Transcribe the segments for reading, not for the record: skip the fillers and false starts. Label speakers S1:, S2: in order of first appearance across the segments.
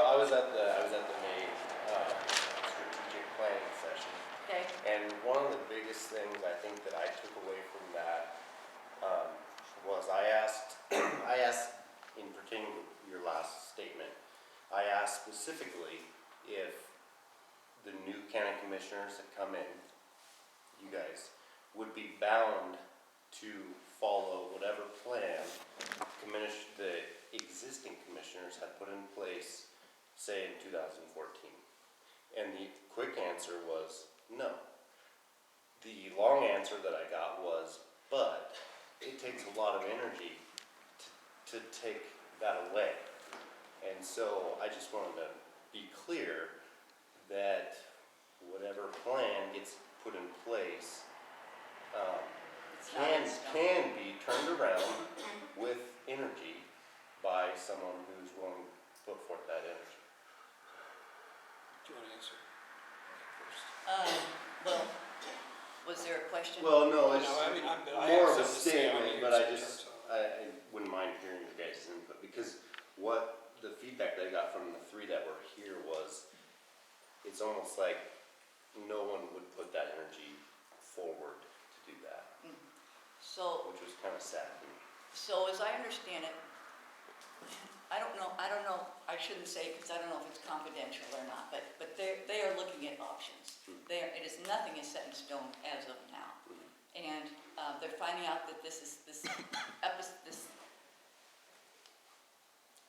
S1: I was at the May strategic planning session,
S2: Okay.
S1: and one of the biggest things I think that I took away from that was I asked in pertaining to your last statement, I asked specifically if the new county commissioners that come in, you guys, would be bound to follow whatever plan the existing commissioners had put in place, say in 2014. And the quick answer was no. The long answer that I got was, but it takes a lot of energy to take that away. And so I just wanted to be clear that whatever plan gets put in place can be turned around with energy by someone who's willing to put forth that energy.
S3: Do you want to answer first?
S2: Well, was there a question?
S1: Well, no, it's
S3: I
S1: more
S3: have
S1: of a
S3: something to say on
S1: statement,
S3: yours,
S1: but
S3: so-
S1: I wouldn't mind hearing your guys' input, because what the feedback that I got from the three that were here was, it's almost like no one would put that energy forward to do that,
S2: So,
S1: which was kind of sad to me.
S2: so as I understand it, I don't know, I shouldn't say because I don't know if it's confidential or not, but they are looking at options. It is nothing is set in stone as of now. And they're finding out that this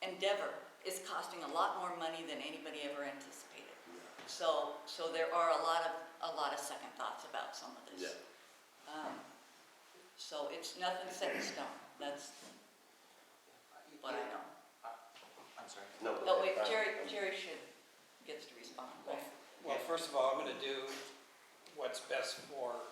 S2: endeavor is costing a lot more money than anybody ever anticipated. So there are a lot of second thoughts about some of this.
S1: Yeah.
S2: So it's nothing set in stone. That's what I know.
S4: I'm sorry.
S1: No,
S2: Oh wait, Jerry gets to respond, right?
S3: Well, first of all, I'm going to do what's best for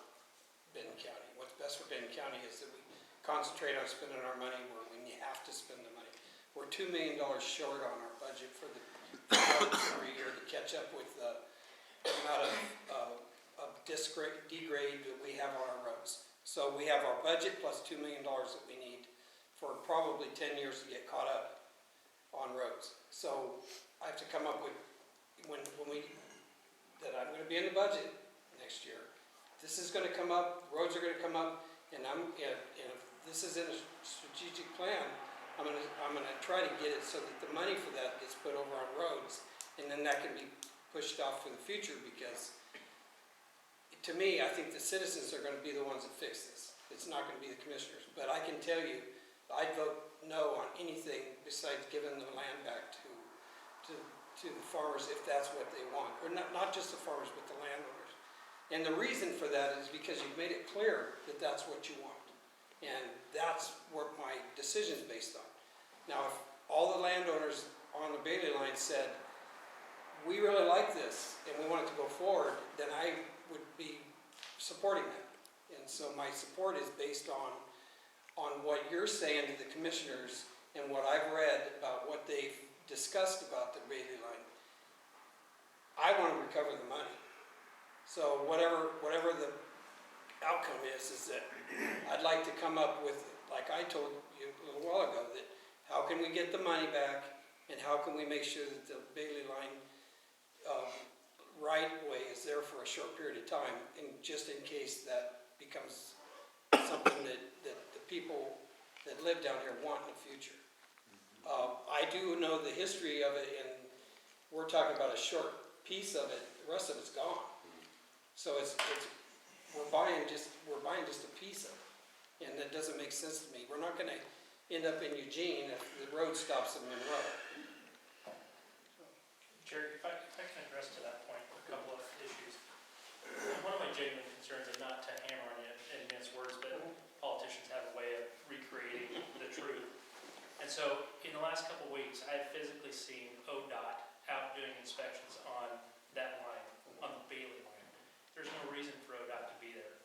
S3: Benton County. What's best for Benton County is that we concentrate on spending our money where we have to spend the money. We're $2 million short on our budget for the every year to catch up with the amount of degrade that we have on our roads. So we have our budget plus $2 million that we need for probably 10 years to get caught up on roads. So I have to come up with, that I'm going to be in the budget next year. This is going to come up, roads are going to come up, and if this is in a strategic plan, I'm going to try to get it so that the money for that gets put over on roads, and then that can be pushed off for the future, because to me, I think the citizens are going to be the ones that fix this. It's not going to be the commissioners. But I can tell you, I'd vote no on anything besides giving the land back to the farmers if that's what they want. Or not just the farmers, but the landowners. And the reason for that is because you've made it clear that that's what you want. And that's what my decision is based on. Now, if all the landowners on the Bailey line said, we really like this and we want it to go forward, then I would be supporting that. And so my support is based on what you're saying to the commissioners and what I've read about what they've discussed about the Bailey line. I want to recover the money. So whatever the outcome is that I'd like to come up with, like I told you a little while ago, that how can we get the money back and how can we make sure that the Bailey line right-of-way is there for a short period of time, and just in case that becomes something that the people that live down here want in the future. I do know the history of it, and we're talking about a short piece of it. The rest of it's gone. So we're buying just a piece of it, and that doesn't make sense to me. We're not going to end up in Eugene if the road stops in Monroe.
S5: Jerry, if I can address to that point a couple of issues. One of my genuine concerns, and not to hammer on it in mince words, but politicians have a way of recreating the truth. And so in the last couple of weeks, I have physically seen ODOT out doing inspections on that line, on the Bailey line. There's no reason for ODOT to be there.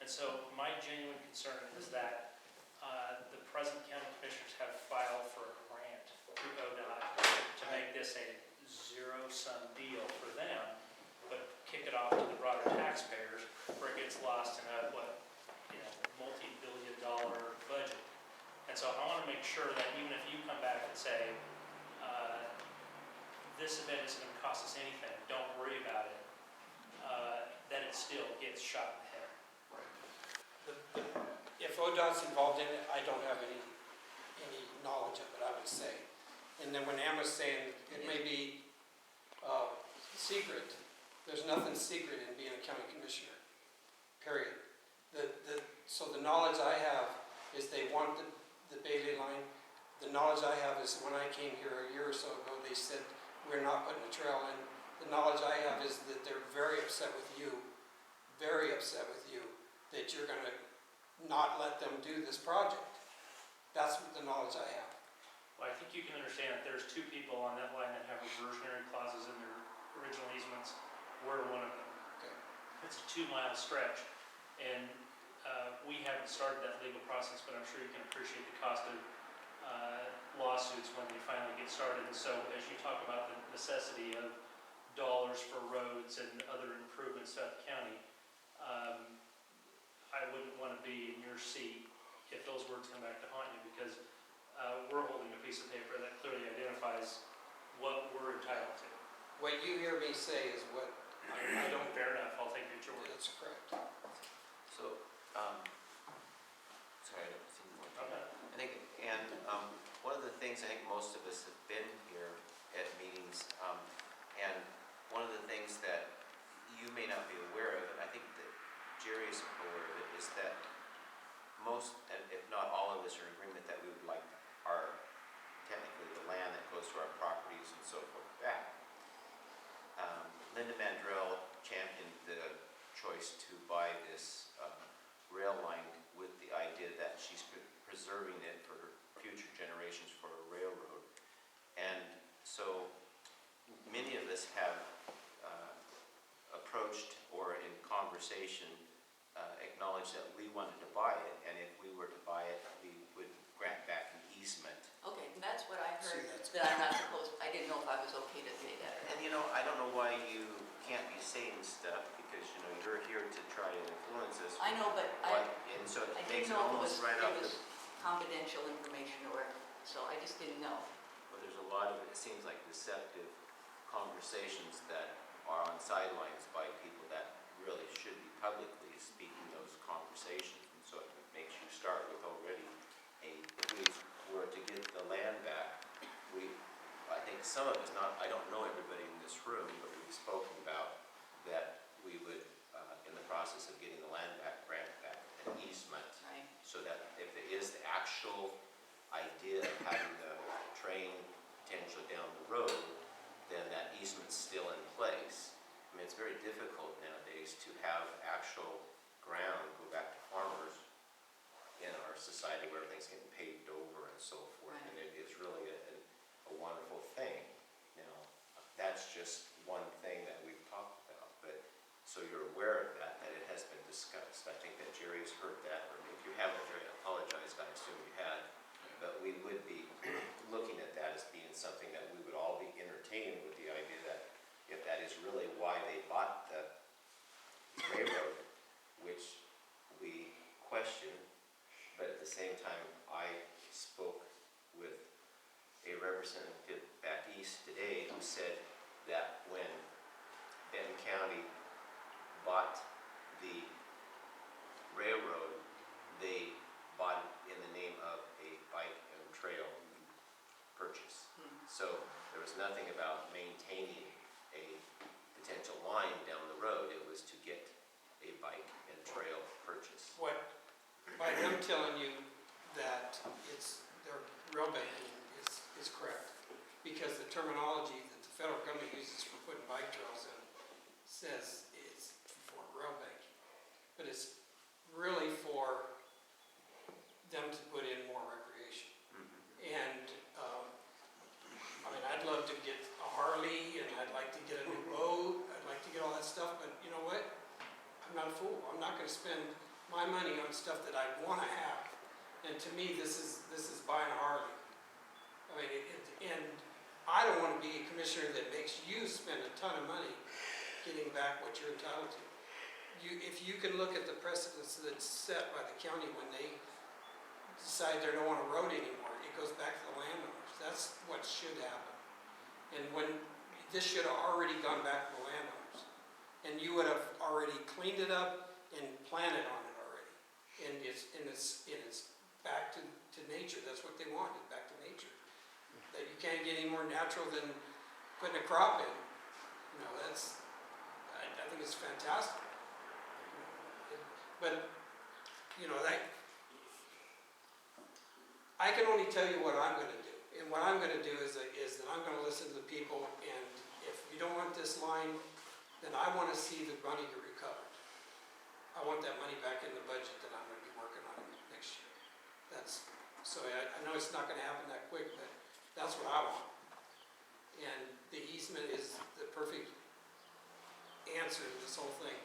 S5: And so my genuine concern is that the present county commissioners have filed for a grant through ODOT to make this a zero-sum deal for them, but kick it off to the broader taxpayers where it gets lost in a multi-billion-dollar budget. And so I want to make sure that even if you come back and say, this event isn't gonna cost us anything, don't worry about it, then it still gets shot in the head.
S3: If ODOT's involved in it, I don't have any knowledge of it, I would say. And then when Ann was saying it may be secret, there's nothing secret in being a county commissioner, period. So the knowledge I have is they want the Bailey line. The knowledge I have is when I came here a year or so ago, they said, we're not putting a trail in. The knowledge I have is that they're very upset with you, that you're gonna not let them do this project. That's the knowledge I have.
S5: Well, I think you can understand that there's two people on that line that have reversionary clauses in their original easements. We're one of them.
S3: Okay.
S5: It's a 2-mile stretch, and we haven't started that legal process, but I'm sure you can appreciate the cost of lawsuits when they finally get started. And so as you talk about the necessity of dollars for roads and other improvements throughout the county, I wouldn't want to be in your seat if those words come back to haunt you, because we're holding a piece of paper that clearly identifies what we're entitled to.
S3: What you hear me say is what I don't.
S5: Fair enough, I'll take your word.
S3: That's correct.
S4: So, sorry, I don't see more.
S5: Okay.
S4: I think, and one of the things, I think most of us have been here at meetings, and one of the things that you may not be aware of, and I think that Jerry is aware of it, is that most, and if not all of us, are in agreement that we would like technically the land that goes to our properties and so forth back. Linda Mandrell championed the choice to buy this rail line with the idea that she's preserving it for future generations for a railroad. And so many of us have approached or in conversation acknowledged that we wanted to buy it, and if we were to buy it, we would grant back an easement.
S2: Okay, and that's what I
S3: See,
S2: heard,
S3: that's-
S2: that I'm not supposed, I didn't know if I was okay to say that.
S4: And I don't know why you can't be saying stuff, because you're here to try and influence us.
S2: I know, but
S4: And so
S2: I
S4: it makes
S2: didn't
S4: it
S2: know if
S4: almost right up
S2: it
S4: the.
S2: was confidential information or, so I just didn't know.
S4: Well, there's a lot of, it seems like deceptive conversations that are on sidelines by people that really should be publicly speaking those conversations. And so it makes you start with already if we were to get the land back, I think some of us, I don't know everybody in this room, but we've spoken about that we would, in the process of getting the land back, grant back an easement.
S2: Right.
S4: So that if it is the actual idea of having the train potentially down the road, then that easement's still in place. I mean, it's very difficult nowadays to have actual ground go back to farmers in our society where everything's getting paved over and so forth.
S2: Right.
S4: And it is really a wonderful thing. That's just one thing that we've talked about. But so you're aware of that it has been discussed. I think that Jerry has heard that, or if you haven't, Jerry, I apologize, I assume you had. But we would be looking at that as being something that we would all be entertaining, with the idea that if that is really why they bought the railroad, which we question, but at the same time, I spoke with a representative back east today who said that when Benton County bought the railroad, they bought it in the name of a bike and trail purchase. So there was nothing about maintaining a potential line down the road. It was to get a bike and trail purchase.
S3: By them telling you that their rail banking is correct, because the terminology that the federal government uses for putting bike trails in says it's for rail banking, but it's really for them to put in more recreation. And I'd love to get a Harley, and I'd like to get a new boat, I'd like to get all that stuff, but you know what? I'm not a fool. I'm not going to spend my money on stuff that I want to have. And to me, this is buying a Harley. And I don't want to be a commissioner that makes you spend a ton of money getting back what you're entitled to. If you can look at the precedents that's set by the county when they decide they don't want a road anymore, it goes back to the landowners. That's what should happen. And when this should have already gone back to the landowners. And you would have already cleaned it up and planted on it already. And it's back to nature, that's what they wanted, back to nature. That you can't get any more natural than putting a crop in. You know, I think it's fantastic. But, you know, I can only tell you what I'm gonna do. And what I'm gonna do is that I'm gonna listen to the people, and if you don't want this line, then I wanna see the money get recovered. I want that money back in the budget that I'm gonna be working on next year. So I know it's not gonna happen that quick, but that's what I want. And the easement is the perfect answer to this whole thing.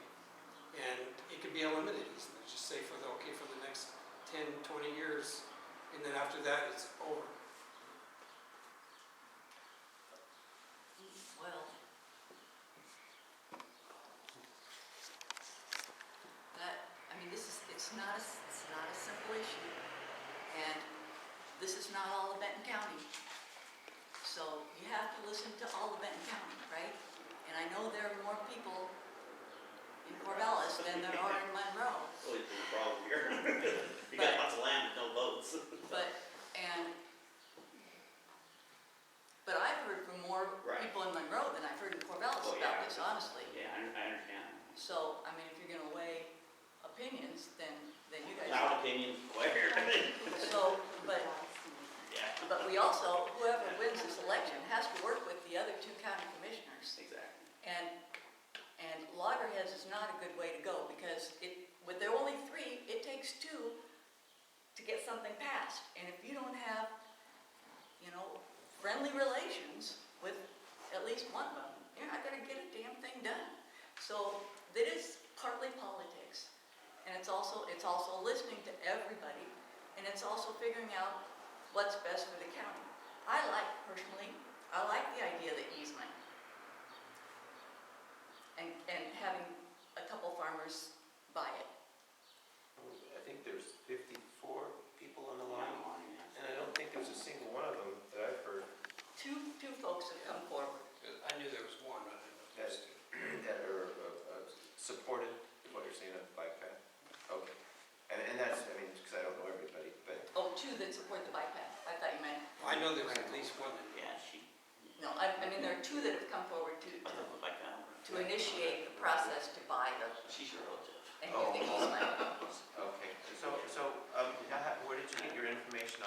S3: And it could be a limited easement, just say for the next 10, 20 years, and then after that, it's over.
S2: Well, it's not a simple issue, and this is not all of Benton County. So you have to listen to all of Benton County, right? And I know there are more people in Corvallis than there are in Monroe.
S6: Well, it's a problem here. You got lots of land with no boats.
S2: But I've heard from more
S6: Right.
S2: people in Monroe than I've heard in Corvallis
S6: Oh,
S2: about
S6: yeah.
S2: this, honestly.
S6: Yeah, I understand.
S2: So, I mean, if you're gonna weigh opinions, then you guys.
S6: Loud opinions, where?
S2: So,
S6: Yeah.
S2: but we also, whoever wins this election has to work with the other two county commissioners.
S6: Exactly.
S2: And loggerheads is not a good way to go, because with there only three, it takes two to get something passed. And if you don't have, friendly relations with at least one of them, you're not gonna get a damn thing done. So it is partly politics, and it's also listening to everybody, and it's also figuring out what's best for the county. Personally, I like the idea of the easement. And having a couple farmers buy it.
S4: I think there's 54 people on the line, and I don't think there's a single one of them that I've heard
S2: Two folks have come forward.
S3: I knew there was one, but I didn't know there was two.
S4: that are supported, what you're saying, of bike path. Okay, and that's, because I don't know everybody, but
S2: Oh, two that support the bike path. I thought you meant,
S3: I know there was at least one.
S6: Yeah,
S2: no, there are two that have come forward
S6: I don't know like that.
S2: to initiate the process to buy
S6: She's your relative.
S2: and get the easement.
S4: okay. So, where did you get your information on